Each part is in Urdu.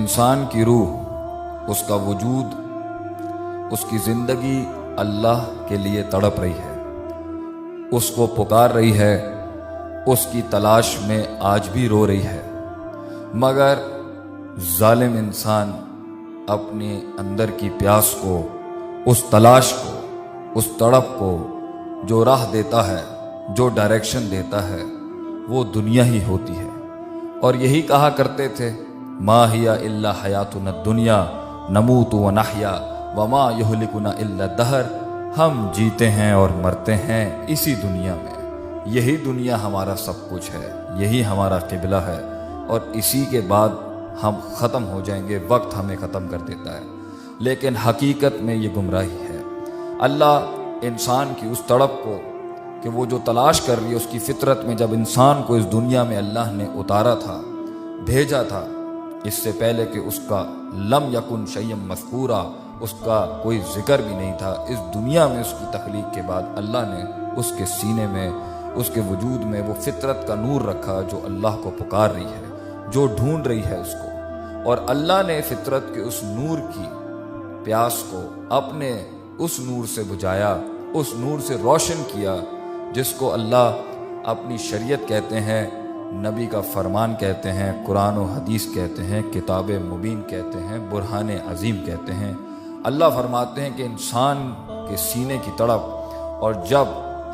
انسان کی روح، اس کا وجود، اس کی زندگی اللہ کے لیے تڑپ رہی ہے، اس کو پکار رہی ہے، اس کی تلاش میں آج بھی رو رہی ہے، مگر ظالم انسان اپنے اندر کی پیاس کو، اس تلاش کو، اس تڑپ کو جو راہ دیتا ہے، جو ڈائریکشن دیتا ہے، وہ دنیا ہی ہوتی ہے۔ اور یہی کہا کرتے تھے ما ہی الا حیاتنا الدنیا نموت و نحیا وما یہلکنا الا الدہر، ہم جیتے ہیں اور مرتے ہیں اسی دنیا میں، یہی دنیا ہمارا سب کچھ ہے، یہی ہمارا قبلہ ہے، اور اسی کے بعد ہم ختم ہو جائیں گے، وقت ہمیں ختم کر دیتا ہے۔ لیکن حقیقت میں یہ گمراہی ہے۔ اللہ انسان کی اس تڑپ کو کہ وہ جو تلاش کر رہی ہے، اس کی فطرت میں جب انسان کو اس دنیا میں اللہ نے اتارا تھا، بھیجا تھا، اس سے پہلے کہ اس کا لم یکن شیئا مذکورا، اس کا کوئی ذکر بھی نہیں تھا، اس دنیا میں اس کی تخلیق کے بعد اللہ نے اس کے سینے میں، اس کے وجود میں وہ فطرت کا نور رکھا جو اللہ کو پکار رہی ہے، جو ڈھونڈ رہی ہے اس کو۔ اور اللہ نے فطرت کے اس نور کی پیاس کو اپنے اس نور سے بجھایا، اس نور سے روشن کیا، جس کو اللہ اپنی شریعت کہتے ہیں، نبی کا فرمان کہتے ہیں، قرآن و حدیث کہتے ہیں، کتاب مبین کہتے ہیں، برہان عظیم کہتے ہیں۔ اللہ فرماتے ہیں کہ انسان کے سینے کی تڑپ، اور جب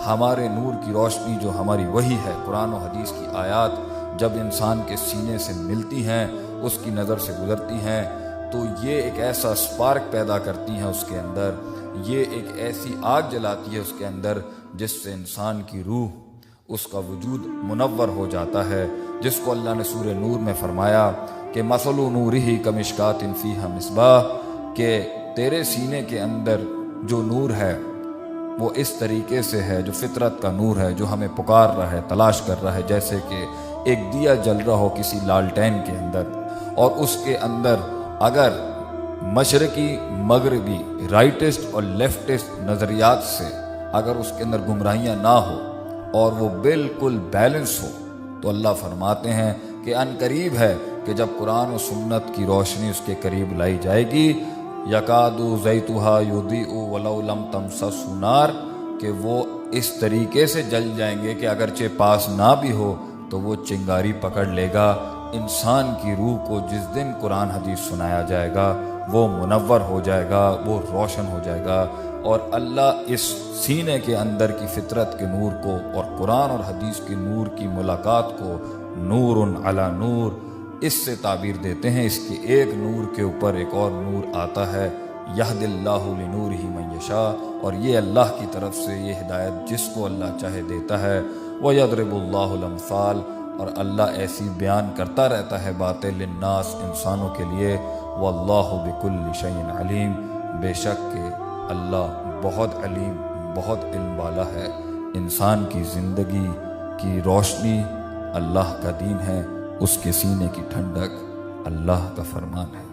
ہمارے نور کی روشنی جو ہماری وحی ہے، قرآن و حدیث کی آیات جب انسان کے سینے سے ملتی ہیں، اس کی نظر سے گزرتی ہیں، تو یہ ایک ایسا سپارک پیدا کرتی ہیں اس کے اندر، یہ ایک ایسی آگ جلاتی ہے اس کے اندر جس سے انسان کی روح، اس کا وجود منور ہو جاتا ہے، جس کو اللہ نے سورہ نور میں فرمایا کہ مثل نورہ کمشکات فیہا مصباح، کہ تیرے سینے کے اندر جو نور ہے وہ اس طریقے سے ہے، جو فطرت کا نور ہے، جو ہمیں پکار رہا ہے، تلاش کر رہا ہے، جیسے کہ ایک دیا جل رہا ہو کسی لالٹین کے اندر، اور اس کے اندر اگر مشرقی مغربی رائٹسٹ اور لیفٹسٹ نظریات سے اگر اس کے اندر گمراہیاں نہ ہو اور وہ بالکل بیلنس ہو، تو اللہ فرماتے ہیں کہ ان قریب ہے کہ جب قرآن و سنت کی روشنی اس کے قریب لائی جائے گی، یکاد زیتها یضیء ولو لم تمسسہ نار، کہ وہ اس طریقے سے جل جائیں گے کہ اگرچہ پاس نہ بھی ہو تو وہ چنگاری پکڑ لے گا۔ انسان کی روح کو جس دن قرآن حدیث سنایا جائے گا، وہ منور ہو جائے گا، وہ روشن ہو جائے گا، اور اللہ اس سینے کے اندر کی فطرت کے نور کو اور قرآن اور حدیث کے نور کی ملاقات کو نور علی نور اس سے تعبیر دیتے ہیں۔ اس کے ایک نور کے اوپر ایک اور نور آتا ہے، یہد اللہ لنورہ من یشاء، اور یہ اللہ کی طرف سے یہ ہدایت جس کو اللہ چاہے دیتا ہے، وَيَضْرِبُ اللَّهُ الْأَمْثَالَ، اور اللہ ایسی بیان کرتا رہتا ہے باتیں للناس، انسانوں کے لیے، وَاللَّهُ بِكُلِّ شَيْءٍ عَلِيمٌ، بے شک کہ اللہ بہت علیم، بہت علم والا ہے۔ انسان کی زندگی کی روشنی اللہ کا دین ہے، اس کے سینے کی ٹھنڈک اللہ کا فرمان ہے۔